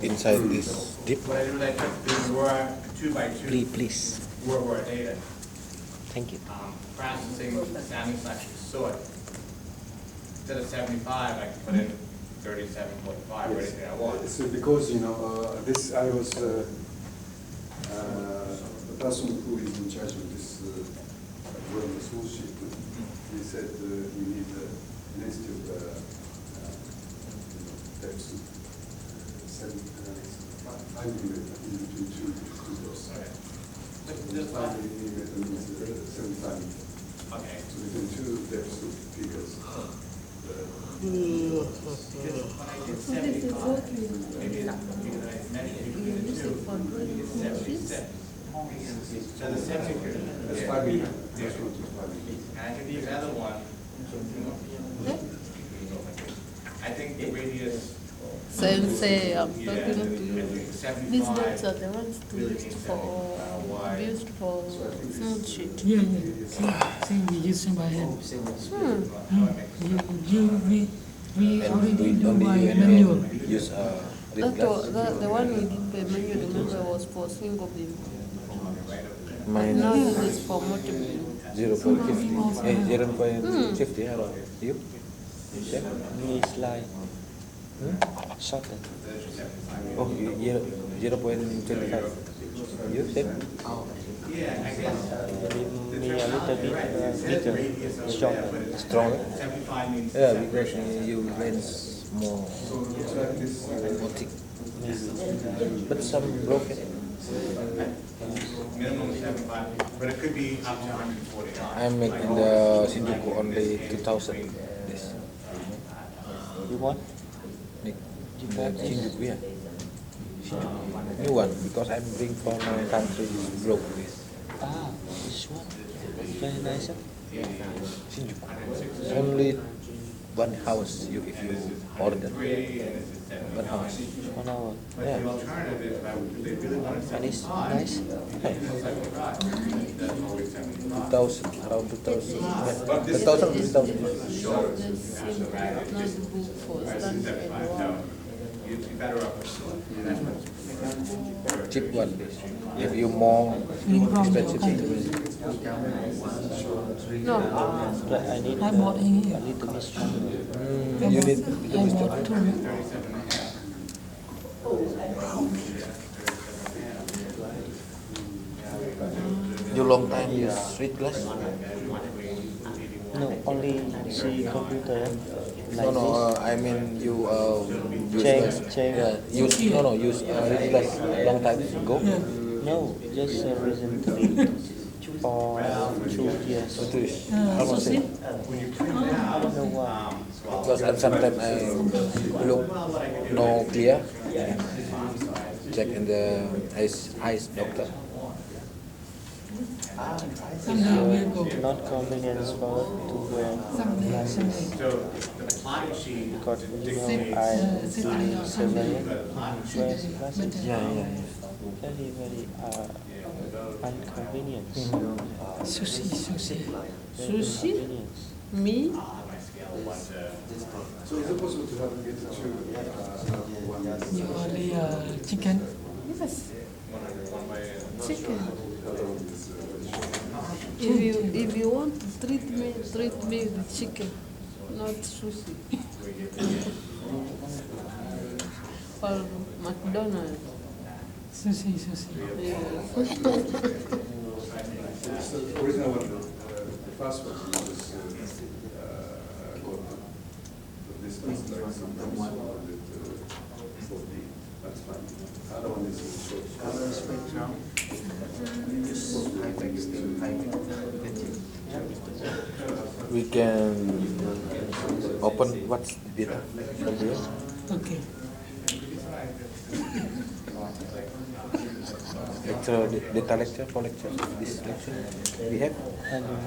inside this dip. What I do is I took the raw 2 by 2 Please. raw data, Thank you. processing, sounding slash sort. Instead of 75, I can put in 37.5 or anything I want. So because, this, I was the person who is in charge of this drawing source sheet. He said we need an institute depths of 5 millimeter in between two doors. Okay. 5 millimeter means 75 meters. Okay. So between two depths of figures. Because when I did 75, maybe because I measured between the two, it's 76. So the 70, That's 5 millimeter. That's what is 5 millimeter. and I think the other one, I think the radius, Sensei, I'm yeah, talking to I you. think These 75. dots are the ones to really used means for 75 wide. used for smooth sheet. Yeah, yeah. See, we using by hand. We And already we do only by even manual. use reed glass. The one we did by manual, remember, was for single beam. Mine Now this is for multiple beam. 0.50. 0.50. How about you? Yeah. Me slide. Shorter. Oh, 0.25. You same? Yeah, I guess. Me a little bit bigger, stronger. Stronger? 75 means Yeah, because you lens more thick. But some broken. minimum 75, but it could be up to 140. I make in the Shinjuku only 2000. This. You want? Make in the Shinjuku, yeah. Shinjuku. New one, because I'm bring from my country broke this. Ah, this one. Very nice. Huh? Shinjuku. Only one house you if you order. One house. 1 hour. Yeah. And it's nice. 2000, around 2000. 2000, 2000. This notebook for standard and one. You'd be better off. Cheap one. If you more expensive. No, But I need I bought in a here. little bit stronger. You need I bought two. you long time use read glass? No, only see computer. Like No, no. this. I mean you use Change. yeah, use use read glass long time ago. No, just recently for 2 years. So it is So almost see? same. I don't know why. Because sometimes I look no clear. Check in the eyes doctor. Not convenience for to wear glasses. So the plotting sheet Because I do surveying, wear glasses. Yeah. Very, very inconvenient. Sushi. Very Sushi? inconvenience. me, So is it possible to have get two one? You only chicken. yes, by chicken. The other one is If you want to treat me with chicken, not sushi. Or McDonald's. Sushi. Yes. So the original one, the first one was this one's like sometimes 140. That's fine. The other one is short. Color spectrum, We can open what's data from here. Okay. Lecture, data lecture for lecture. This lecture we have. I don't know.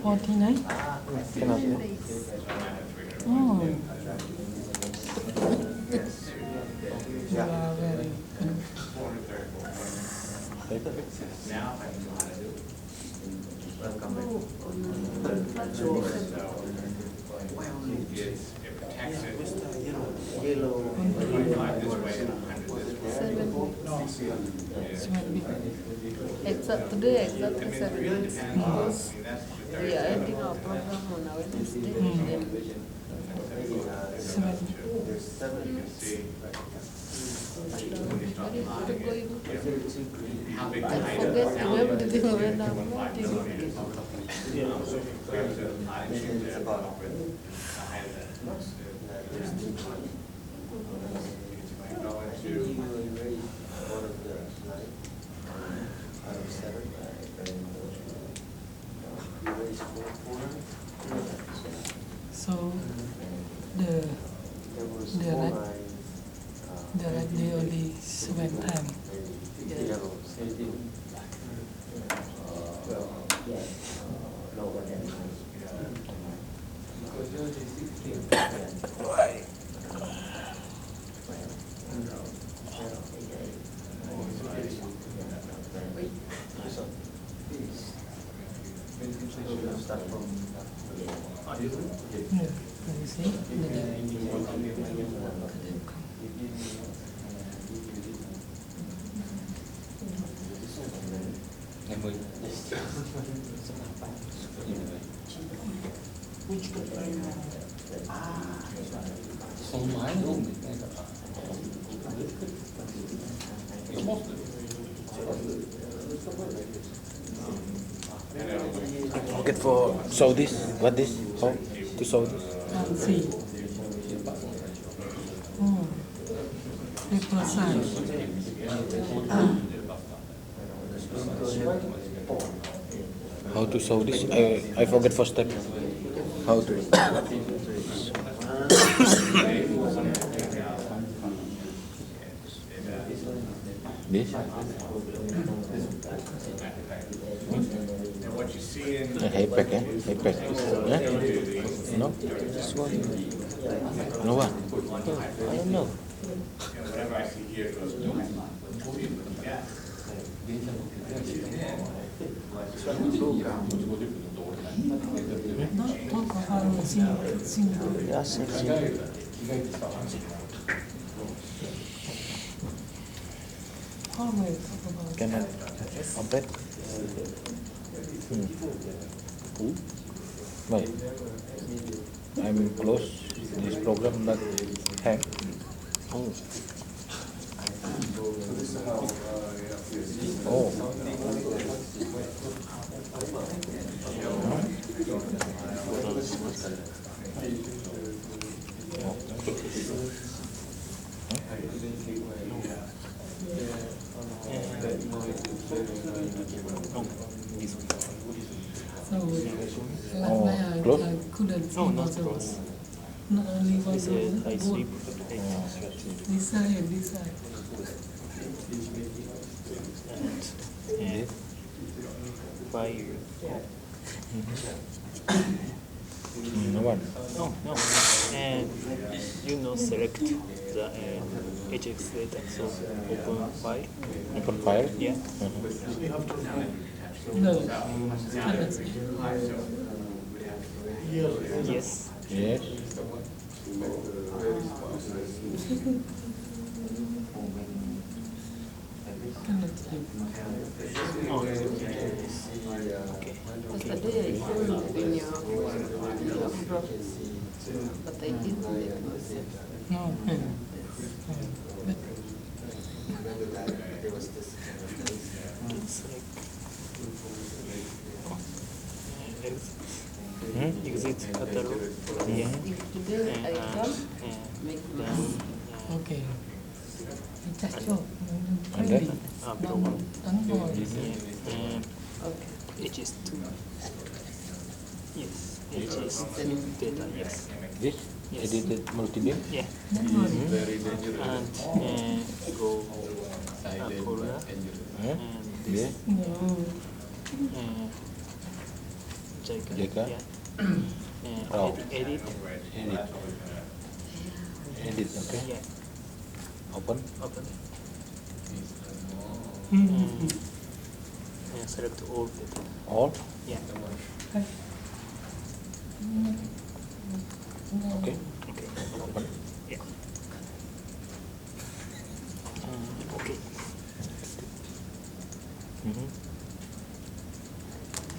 49. Cannot. Oh. You are very good. Exact today, exactly 7 weeks because we are ending our program on a Wednesday. Then 7. very going. I forget everything when I'm not in So the they only 7 times. Yeah, you see? Forget for show this. What this? How to show this? And see. Oh, paper size. How to show this? I forget first step. How to? This? High-pack, eh? High-pack. Eh? No? This one? No one? I don't know. No, talk about single. Yes, exactly. How will I talk about? Can I open? Wait. I'm close this program that hang. Oh. Oh. So last night close? I couldn't see No, not also. close. Not only I was said I sleep both at 8. this side and this side. And 5. No one. No. And select the HX data. So open file. Open file? Yeah. No, cannot see. Yes. Yes. Cannot see. Oh, okay. Yesterday I showed in your program, but I didn't make myself. No, yeah. But It's like exit catalog. Yeah. If today I come, make Then okay. Just show. And then? program. okay. It is 2. Yes. It is data. Yes. This? Yes. Edited multi-beam? Yeah. That one. And go folder Huh? and Yeah. No. Jaga. Yeah. Raw. Edit. Edit, okay. Yeah. Open. Open. Mm-hmm. Yeah, select all data. All. Yeah. Okay. Okay. Open. Yeah. Okay. Mm-hmm.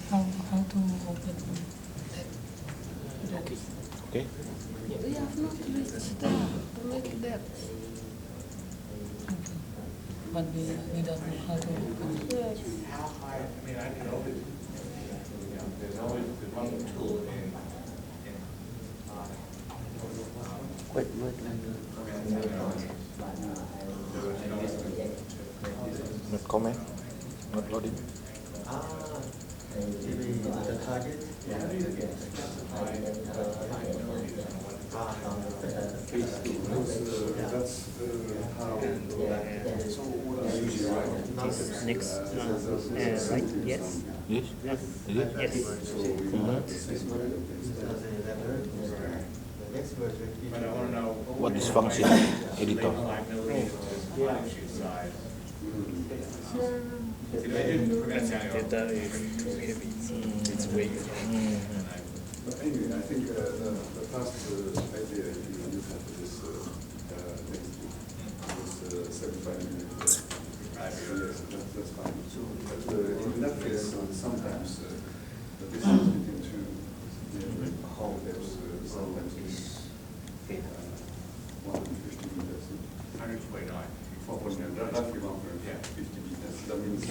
How to open that? Okay. Okay. We have not reached there to make that. Okay. But we don't know how to open it. Yes. How high, I mean, I can always, there's always the one tool in Wait. Not comment. Not loading. That's how I usually write. This next. Right. Yes. Yes. Is it? Yes. But I want to know. What is function? Editor. 5 millimeters line sheet size. See, if I do prevent sounding off. Data is too heavy. It's way. But anyway, I think the past idea you had this next was 75 millimeters. Yes, that's fine. But in that case, sometimes the distance between two depths sometimes is 150 meters. 129. Roughly 150 meters. That means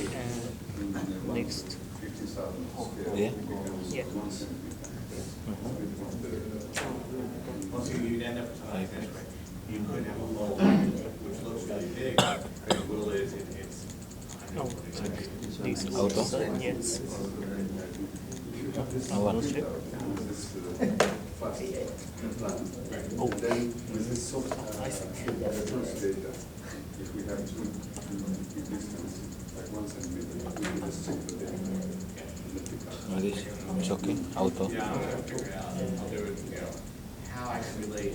Next. 50,000 square Yeah. becomes Yeah. 1 centimeter. Well, see, you'd end up with something like this, right? You could have a hole which looks really big, but it will is, it's. No. This is Auto? Yes. One. This fast plan. Oh. And then with this soft source data, if we have two distance, like 1 centimeter, we can just check the data. And then pick up. No, this. It's okay. Auto. Yeah, I'm gonna figure it out. I'll do it, how I can relate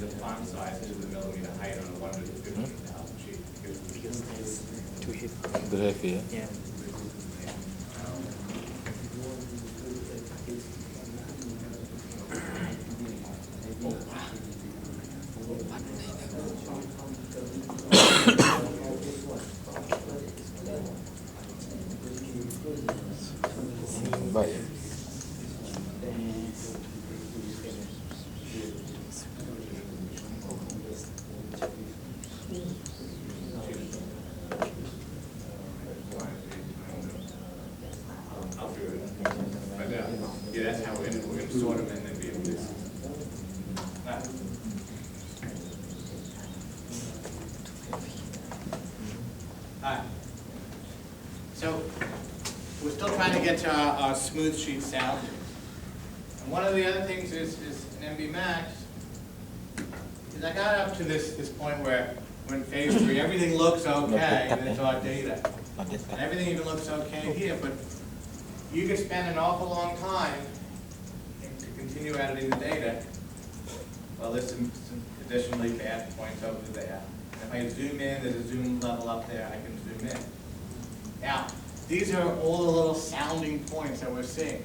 the font size to the millimeter height on a 1 to 15,000 sheet. Because it's too heavy. Too heavy, yeah? Yeah. Bye. I'll do it. But, yeah, that's how we're gonna sort them and then be able to. Alright. So, we're still trying to get to our smooth sheet sound. And one of the other things is in MB Max, is I got up to this point where we're in phase 3, everything looks okay, and it's our data. Not that And cut. everything even looks okay here, but you could spend an awful long time to continue editing the data. Well, there's some additionally bad points over there. If I zoom in, there's a zoom level up there, I can zoom in. Now, these are all the little sounding points that we're seeing.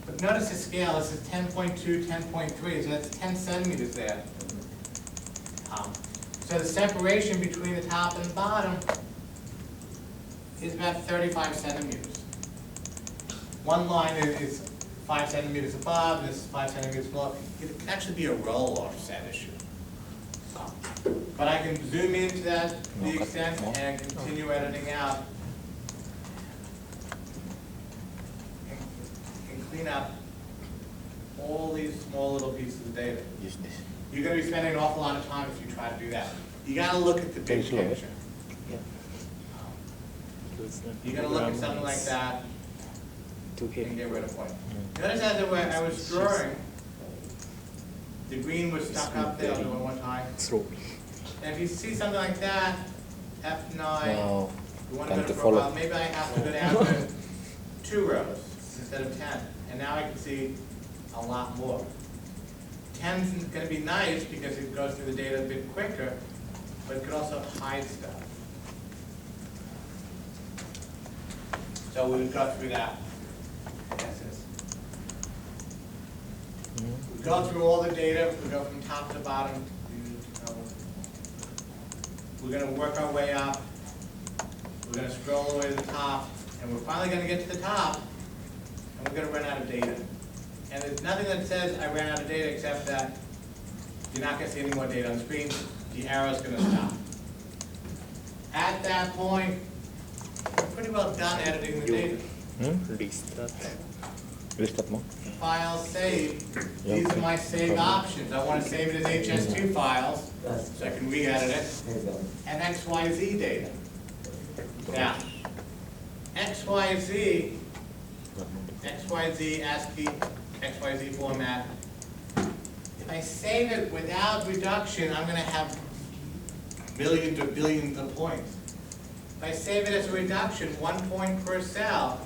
But notice the scale, this is 10.2, 10.3, so that's 10 centimeters there. So the separation between the top and the bottom is about 35 centimeters. One line is 5 centimeters above, this is 5 centimeters below. It can actually be a roll offset issue. But I can zoom into that to the extent and continue editing out and clean up all these small little pieces of data. Use this. You're gonna be spending an awful lot of time if you try to do that. You gotta look at the Very big slow, eh? picture. Yeah. Because the You're gonna look at program something like is that Too and heavy. get rid of point. Notice as I was drawing, the green was stuck up there, I'll do it one time. Slow. And if you see something like that, F9, Now, you want time to to go to profile, follow. maybe I have to go down to 2 rows instead instead of 10. And now I can see a lot more. 10's going to be nice because it goes through the data a bit quicker, but it could also hide stuff. So we would go through that. We go through all the data, we go from top to bottom. We're going to work our way up. We're going to scroll all the way to the top, and we're finally going to get to the top, and we're going to run out of data. And there's nothing that says I ran out of data except that you're not going to see any more data on the screen. The arrow's going to stop. At that point, we're pretty well done editing the data. Restart more. File save. These are my save options. I want to save it as HS2 files, so I can re-edit it. And XYZ data. Now, XYZ ASCII, XYZ format. If I save it without reduction, I'm going to have millions or billions of points. If I save it as a reduction, 1 point per cell,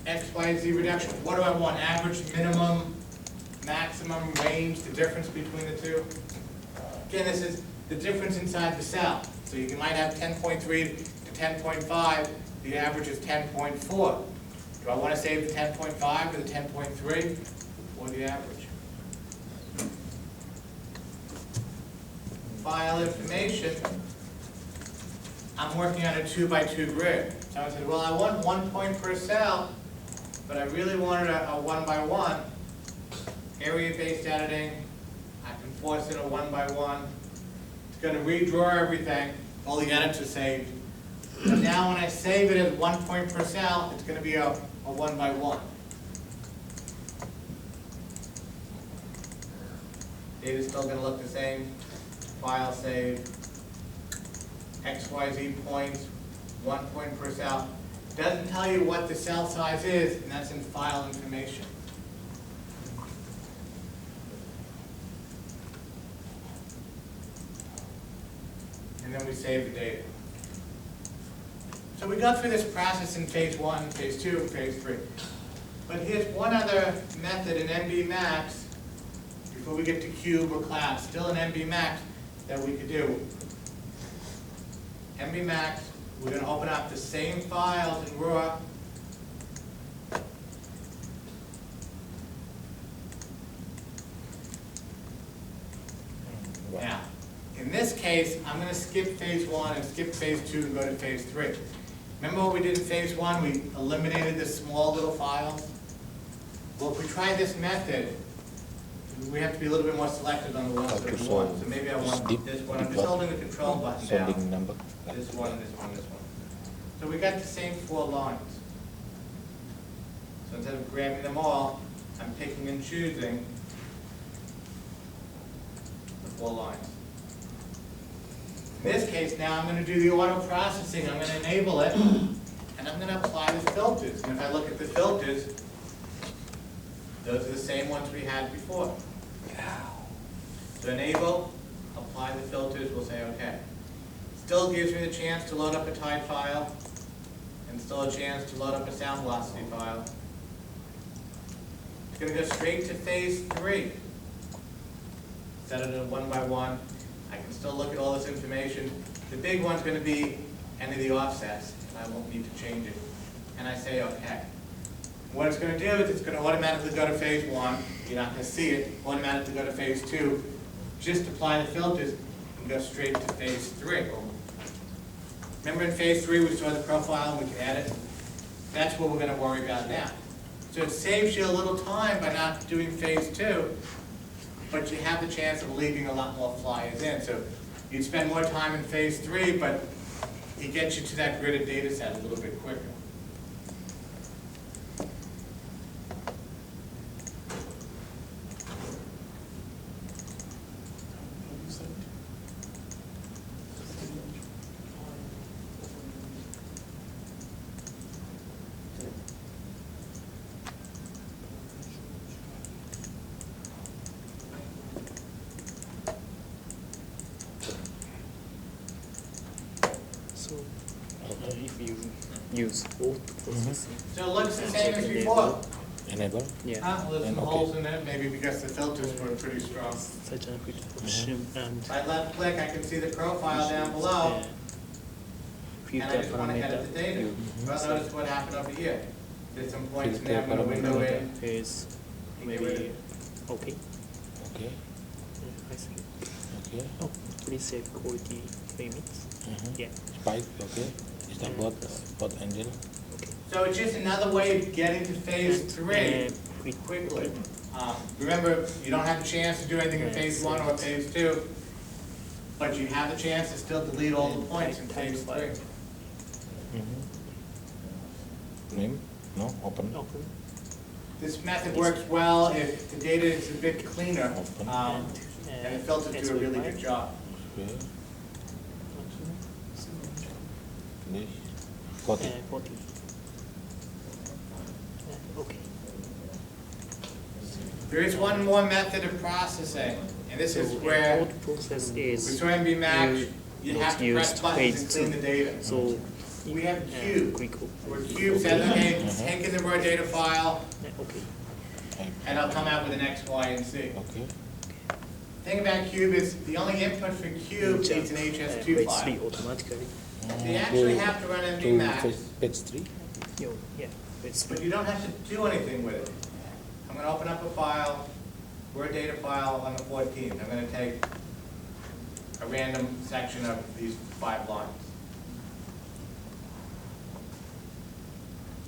XYZ reduction. What do I want? Average, minimum, maximum, range, the difference between the two? Again, this is the difference inside the cell. So you might have 10.3 to 10.5. The average is 10.4. Do I want to save the 10.5 or the 10.3 or the average? File information. I'm working on a 2x2 grid. So I said, well, I want 1 point per cell, but I really wanted a 1x1. Area-based editing. I can force in a 1x1. It's going to redraw everything. All the edits are saved. But now when I save it as 1 point per cell, it's going to be a 1x1. Data's still going to look the same. File save. XYZ points, 1 point per cell. Doesn't tell you what the cell size is, and that's in file information. And then we save the data. So we go through this process in phase 1, phase 2, and phase 3. But here's one other method in MBMax, before we get to cube or cloud, still in MBMax, that we could do. MBMax, we're going to open up the same files in RAW. Now, in this case, I'm going to skip phase 1 and skip phase 2 and go to phase 3. Remember what we did in phase 1? We eliminated the small little files. Well, if we try this method, we have to be a little bit more selective on the ones that we want. So maybe I want this one. I'm just holding the control button down. Number. This one, this one, this one. So we got the same 4 lines. So instead of grabbing them all, I'm picking and choosing the 4 lines. In this case now, I'm going to do the auto processing. I'm going to enable it, and I'm going to apply the filters. And if I look at the filters, those are the same ones we had before. So enable, apply the filters, we'll say OK. Still gives me the chance to load up a tide file, and still a chance to load up a sound velocity file. It's going to go straight to phase 3. Set it at 1x1. I can still look at all this information. The big one's going to be any of the offsets, and I won't need to change it. And I say OK. What it's going to do is it's going to automatically go to phase 1. You're not going to see it. Automatically go to phase 2. Just apply the filters and go straight to phase 3. Remember in phase 3 we saw the profile and we can edit? That's what we're going to worry about now. So it saves you a little time by not doing phase 2, but you have the chance of leaving a lot more flyers in. So you'd spend more time in phase 3, but it gets you to that gridded data set a little bit quicker. So if you use both processing, So it looks the same as before. Enable. yeah, Huh? Well, there's some And okay. holes in it, maybe because the filters were pretty strong. such a good option and If I left click, I can see the profile down below, and I filter just want to edit the parameter. data. Well, notice what happened over here. There's some points in there, I'm gonna window in. Is maybe okay. Okay. I see. Okay. Oh, please save quality limits. Yeah. Spike. Okay. Is that both engine? Okay. So it's just another way of getting to phase three quickly. Remember, you don't have a chance to do anything in phase one or phase two, but you have the chance to still delete all the points in phase three. Name? No. Open. Open. This method works well if the data is a bit cleaner, Open. and the filters do a really good job. Okay. Finish. 40. 40. Okay. There is one more method of processing, and this is where Old process is with MB Max, you have to press use buttons and phase clean two. the data. So We have Cube, quick where Cube says, okay, take in the raw data file, okay. and I'll come out with an X, Y, and Z. Okay. Thing about Cube is the only input for Cube needs an HS2 Page file. 3 automatically. They actually have to run MB To Max, page 3. Yeah, page 3. but you don't have to do anything with it. I'm gonna open up a file, Word data file on the 14th. I'm gonna take a random section of these 5 lines.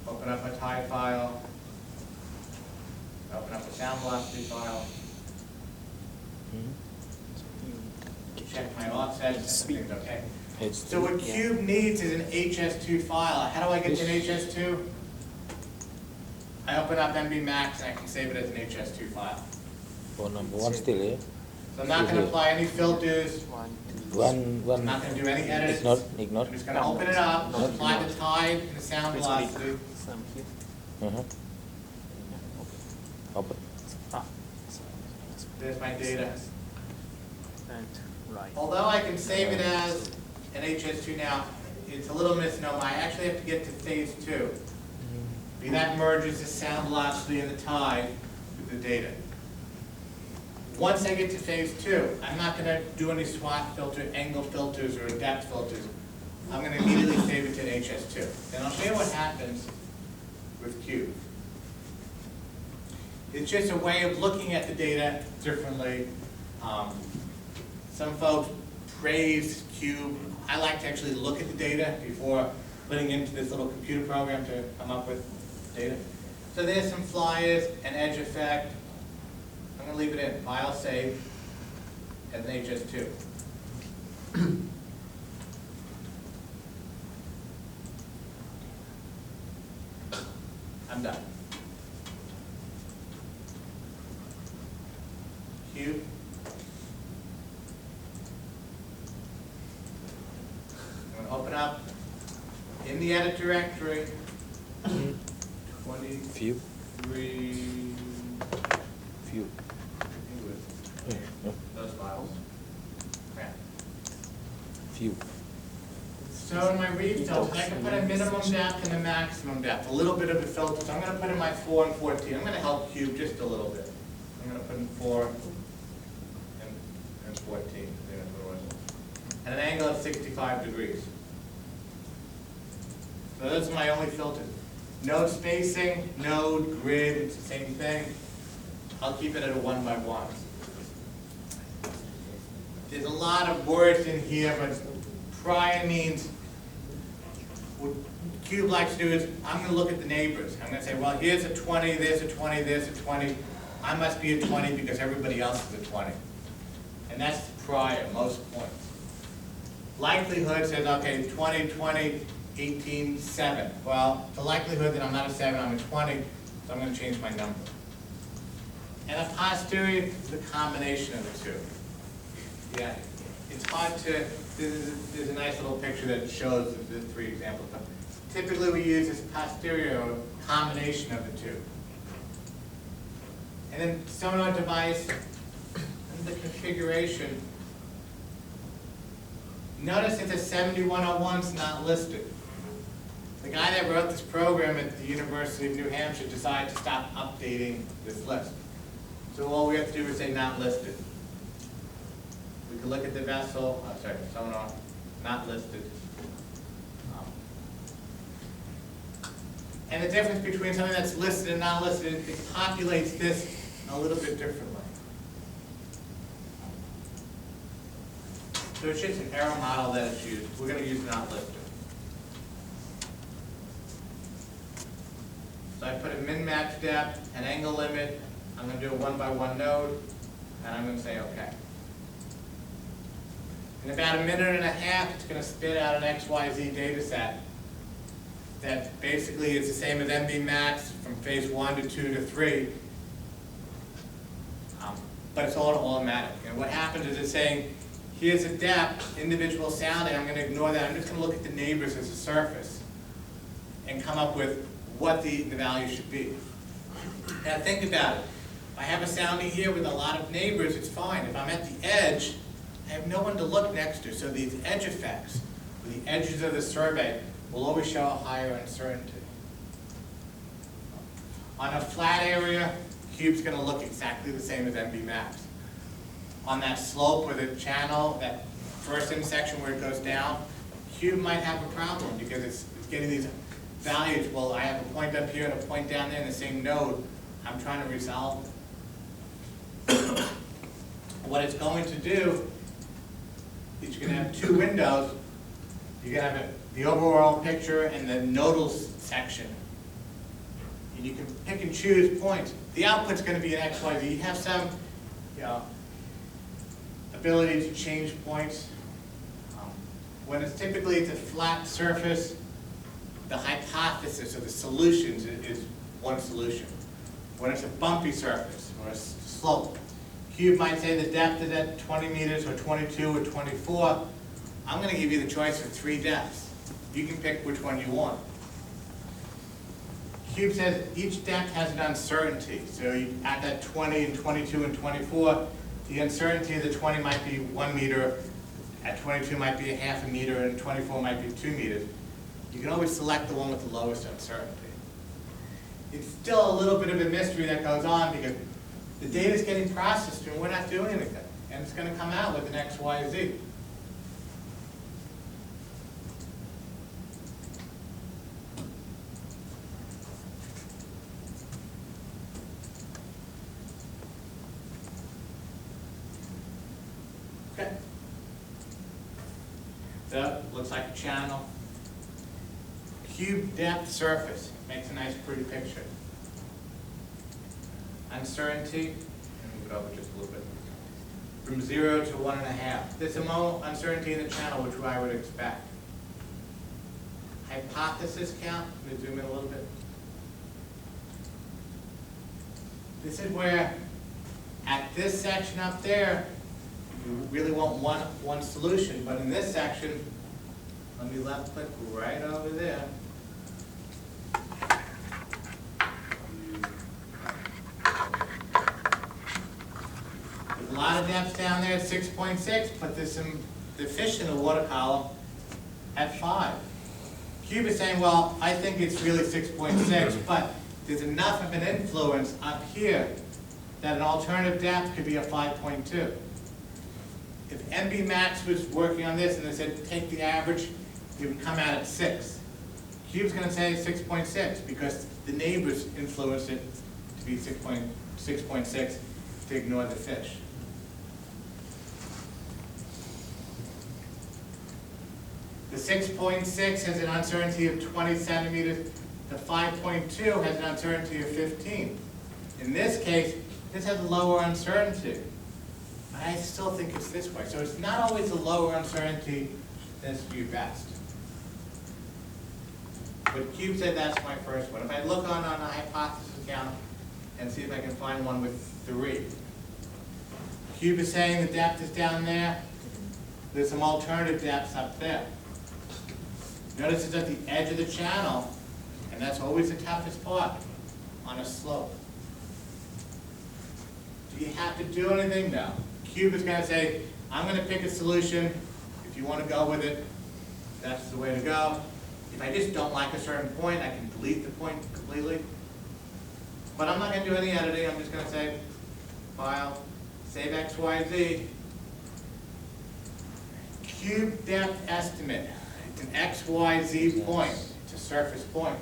Open up a tie file. Open up a sound velocity file. Check my offsets, everything's okay. Page So 3. what Cube needs is an HS2 file. How do I get to an HS2? I open up MB Max and I can save it as an HS2 file. Oh, number 1 still, eh? So I'm not gonna apply any filters, I'm One. not gonna do any edits. Ignore. I'm just gonna open it up, apply the tide and the sound velocity. Some here. Open. Ah. There's my data. And right. Although I can save it as an HS2 now, it's a little misnomer. I actually have to get to phase 2. That merges the sound velocity and the tide with the data. Once I get to phase 2, I'm not going to do any Swath filter, angle filters, or depth filters. I'm going to immediately save it to an HS2. And I'll show you what happens with Cube. It's just a way of looking at the data differently. Some folks praise Cube. I like to actually look at the data before putting it into this little computer program to come up with data. So there's some flyers, an edge effect. I'm going to leave it in file save as an HS2. I'm done. Cube. I'm going to open up in the edit directory 23. Few. Those files. Okay. Few. So in my read filters, I can put a minimum depth and a maximum depth, a little bit of the filters. I'm going to put in my 4 and 14. I'm going to help Cube just a little bit. I'm going to put in 4 and 14. And an angle of 65 degrees. So those are my only filters. Node spacing, node, grid, it's the same thing. I'll keep it at a 1 by 1. There's a lot of words in here, but prior means, what Cube likes to do is, I'm going to look at the neighbors. I'm going to say, well, here's a 20, there's a 20, there's a 20. I must be a 20 because everybody else is a 20. And that's prior, most points. Likelihood says, okay, 20, 20, 18, 7. Well, the likelihood that I'm not a 7, I'm a 20, so I'm going to change my number. And a posterior is the combination of the two. Yeah, it's hard to, there's a nice little picture that shows the 3 examples. But typically we use this posterior or combination of the 2. And then sonar device, and the configuration, Notice that the 7101 is not listed. The guy that wrote this program at the University of New Hampshire decided to stop updating this list. So all we have to do is say not listed. We can look at the vessel, sonar, not listed. And the difference between something that's listed and not listed, it populates this a little bit differently. So it's just an error model that it's used. We're going to use not listed. So I put a min-max depth, an angle limit. I'm going to do a 1-by-1 node, and I'm going to say OK. In about a minute and a half, it's going to spit out an XYZ data set that basically is the same as MB max from phase 1 to 2 to 3. But it's all automatic. And what happens is it's saying, here's a depth, individual sounding. I'm going to ignore that. I'm just going to look at the neighbors as a surface and come up with what the value should be. Now think about it. If I have a sounding here with a lot of neighbors, it's fine. If I'm at the edge, I have no one to look next to. So these edge effects, the edges of the survey, will always show a higher uncertainty. On a flat area, cube's going to look exactly the same as MB max. On that slope or the channel, that first intersection where it goes down, cube might have a problem because it's getting these values. Well, I have a point up here and a point down there in the same node. I'm trying to resolve them. What it's going to do is you're going to have two windows. You're going to have the overall picture and the nodal section. And you can pick and choose points. The output's going to be an XYZ. You have some ability to change points. When it's typically a flat surface, the hypothesis or the solutions is one solution. When it's a bumpy surface or a slope, cube might say the depth is at 20 meters or 22 or 24. I'm going to give you the choice of 3 depths. You can pick which one you want. Cube says each depth has an uncertainty. So at that 20 and 22 and 24, the uncertainty of the 20 might be 1 meter, at 22 might be a half a meter, and 24 might be 2 meters. You can always select the one with the lowest uncertainty. It's still a little bit of a mystery that goes on because the data is getting processed and we're not doing anything. And it's going to come out with an XYZ. Okay. So, looks like a channel. Cube depth surface. Makes a nice pretty picture. Uncertainty, and move it over just a little bit. From 0 to 1.5. There's a more uncertainty in the channel, which I would expect. Hypothesis count, let me zoom in a little bit. This is where, at this section up there, you really want one solution, but in this section, let me left click right over there. There's a lot of depth down there at 6.6, but there's some deficient in the water column at 5. Cube is saying, well, I think it's really 6.6, but there's enough of an influence up here that an alternative depth could be a 5.2. If MB max was working on this and they said take the average, it would come out at 6. Cube's going to say 6.6 because the neighbors influenced it to be 6.6 to ignore the fish. The 6.6 has an uncertainty of 20 centimeters. The 5.2 has an uncertainty of 15. In this case, this has a lower uncertainty. I still think it's this way. So it's not always a lower uncertainty that's your best. But Cube said that's my first one. If I look on a hypothesis count and see if I can find one with 3. Cube is saying the depth is down there. There's some alternative depths up there. Notice it's at the edge of the channel, and that's always the toughest part on a slope. Do you have to do anything? No. Cube is going to say, I'm going to pick a solution. If you want to go with it, that's the way to go. If I just don't like a certain point, I can delete the point completely. But I'm not going to do any editing. I'm just going to say, File, save XYZ. Cube depth estimate. It's an XYZ point. It's a surface point.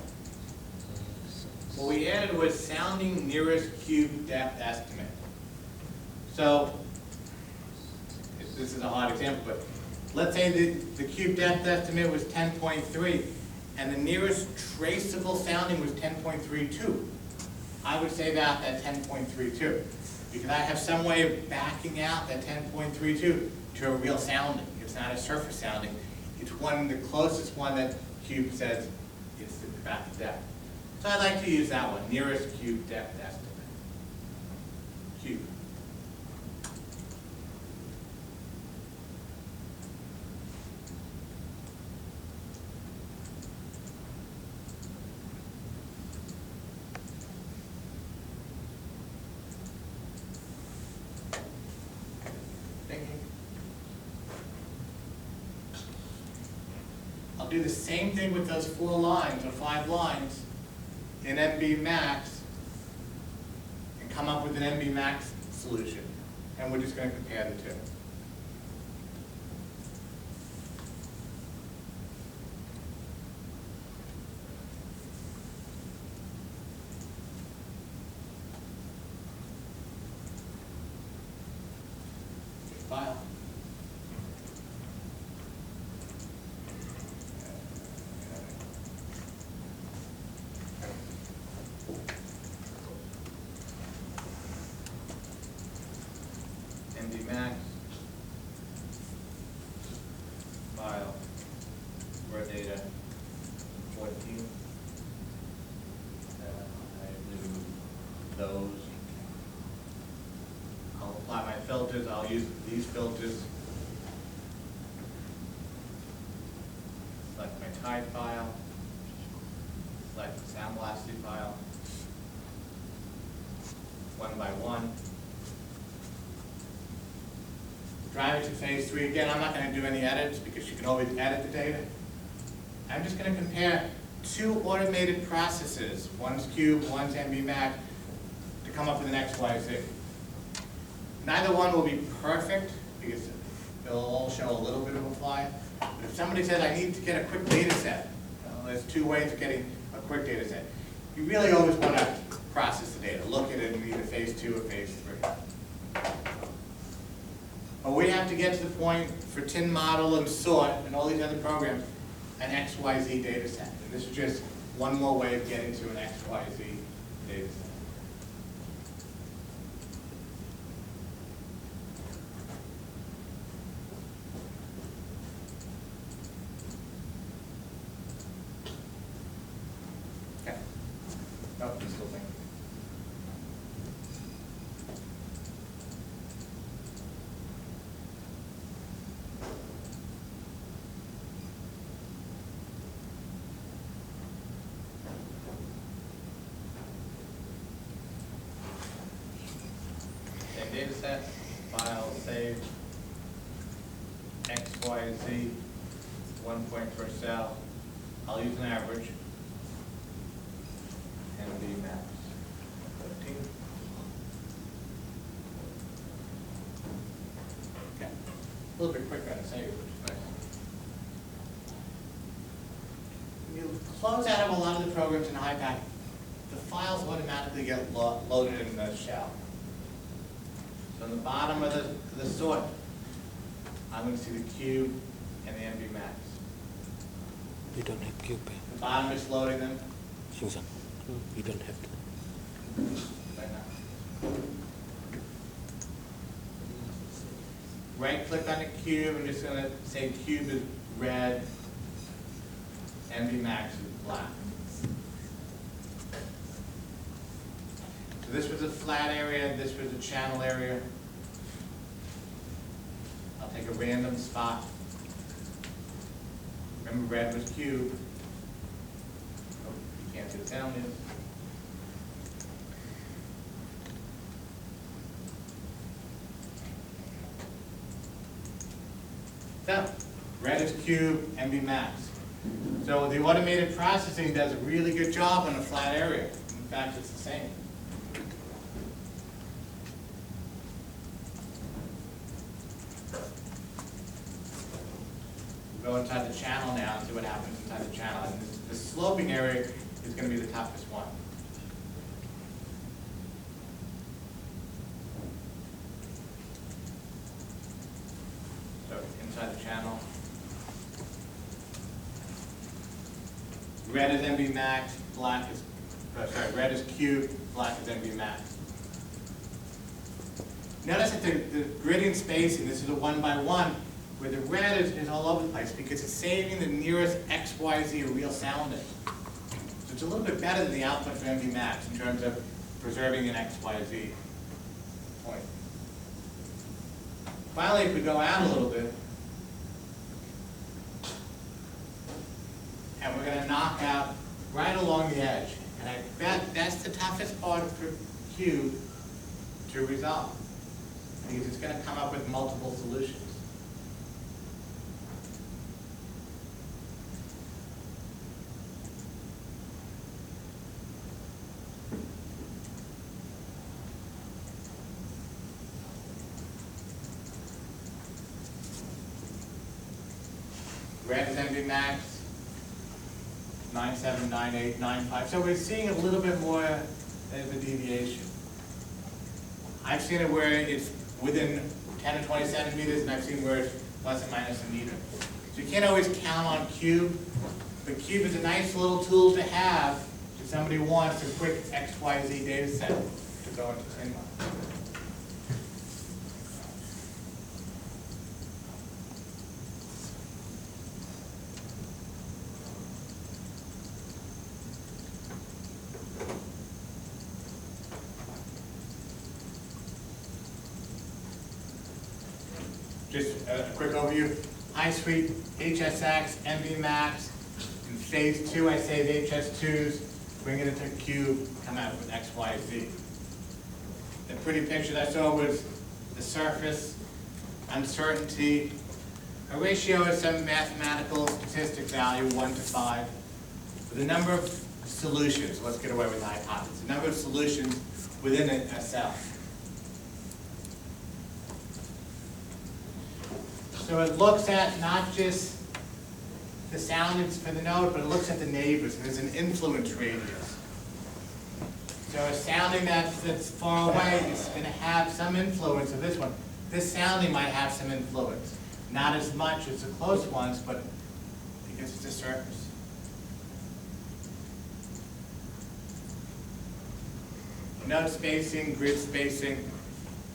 What we added was sounding nearest cube depth estimate. So, this is a hard example, but let's say the cube depth estimate was 10.3, and the nearest traceable sounding was 10.32. I would save out that 10.32, because I have some way of backing out that 10.32 to a real sounding. It's not a surface sounding. It's the closest one that cube says it's about the depth. So I like to use that one, nearest cube depth estimate. Cube. I'll do the same thing with those 4 lines or 5 lines in MB Max and come up with an MB Max solution. And we're just going to compare the two. File. MD Max, file, word data, 14. I do those. I'll apply my filters. I'll use these filters. Select my tide file. Select the sound velocity file. One by one. Driving to phase 3, again, I'm not going to do any edits because you can always edit the data. I'm just going to compare 2 automated processes, one's Cube, one's MB Max, to come up with an XYZ. Neither one will be perfect because they'll all show a little bit of a fly. But if somebody says, I need to get a quick data set, well, there's 2 ways of getting a quick data set. You really always want to process the data, look at it in either phase 2 or phase 3. But we have to get to the point for tin model and sort and all these other programs, an XYZ data set. And this is just one more way of getting to an XYZ data set. Okay. Oh, I'm still thinking. Data set, file, save, XYZ, 1 point per cell. I'll use an average. MD Max, 15. Okay. A little bit quicker on save, which is nice. When you close out of a lot of the programs in HiPack, the files automatically get loaded in the shell. So on the bottom of the sort, I'm going to see the cube and the MB Max. We don't have cube. The bottom is loading them. Susan, we don't have to. Right now. Right click on the cube. I'm just going to say cube is red, MB Max is black. So this was a flat area, this was a channel area. I'll take a random spot. Remember red was cube. Oh, you can't see the sound is. So, red is cube, MB max. So the automated processing does a really good job on a flat area. In fact, it's the same. We'll go inside the channel now and see what happens inside the channel. And the sloping area is going to be the toughest one. So inside the channel. Red is MB max, black is, red is cube, black is MB max. Notice that the gradient spacing, this is a 1 by 1, where the red is all over the place because it's saving the nearest XYZ or real sounding. So it's a little bit better than the output for MB max in terms of preserving an XYZ point. Finally, if we go out a little bit, and we're going to knock out right along the edge. And I bet that's the toughest part for cube to resolve, because it's going to come up with multiple solutions. Red is MB max. 9.7, 9.8, 9.5. So we're seeing a little bit more of a deviation. I've seen it where it's within 10 or 20 centimeters, and I've seen where it's plus or minus a meter. So you can't always count on cube, but cube is a nice little tool to have if somebody wants a quick XYZ data set to go into Cinema. Just a quick overview. I sweep HSX, MB max. In phase 2, I save HS2s, bring it into cube, come out with XYZ. The pretty picture that I saw was the surface, uncertainty. A ratio is some mathematical statistic value, 1 to 5. With the number of solutions, let's get away with the hypothesis. The number of solutions within a cell. So it looks at not just the soundings for the node, but it looks at the neighbors. There's an influence radius. So a sounding that's far away is going to have some influence of this one. This sounding might have some influence. Not as much as the close ones, but because it's a surface. Node spacing, grid spacing.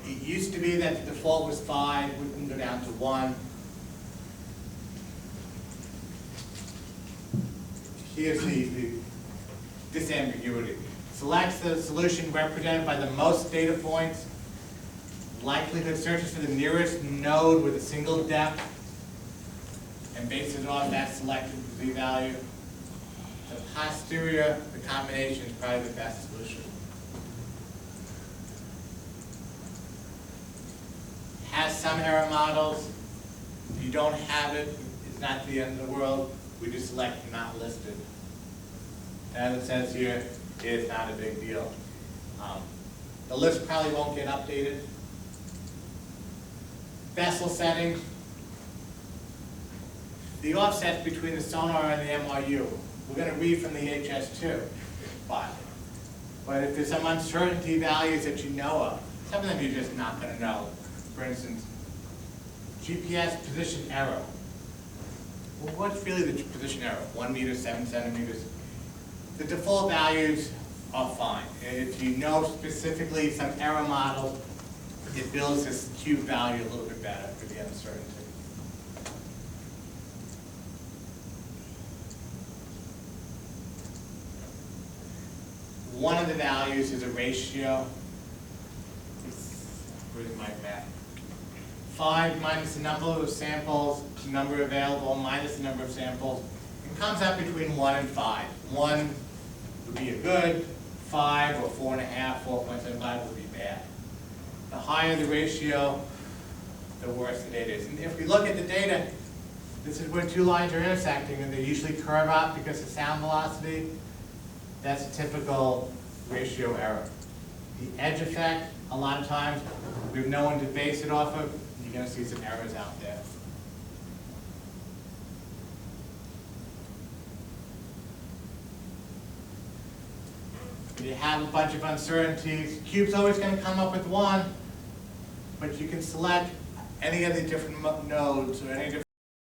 It used to be that the default was 5, we can go down to 1. Here's the disambiguity. Selects the solution represented by the most data points. Likelihood searches for the nearest node with a single depth and bases off that selected z-value. The posterior, the combination is probably the best solution. Has some error models. If you don't have it, it's not the end of the world. We just select not listed. As it says here, it's not a big deal. The list probably won't get updated. Vessel setting. The offsets between the sonar and the MRU. We're going to read from the HS2 file. But if there's some uncertainty values that you know of, some of them you're just not going to know. For instance, GPS position error. Well, what's really the position error? 1 meter, 7 centimeters? The default values are fine. If you know specifically some error model, it builds this cube value a little bit better for the uncertainty. One of the values is a ratio. Where's my map? 5 minus the number of samples, the number available, minus the number of samples. It comes up between 1 and 5. 1 would be a good, 5 or 4.5, 4.75 would be bad. The higher the ratio, the worse the data is. And if we look at the data, this is where two lines are intersecting, and they usually curve out because of sound velocity. That's a typical ratio error. The edge effect, a lot of times, we have no one to base it off of, you're gonna see some errors out there. You have a bunch of uncertainties. Cube's always going to come up with one, but you can select any of the different nodes or any different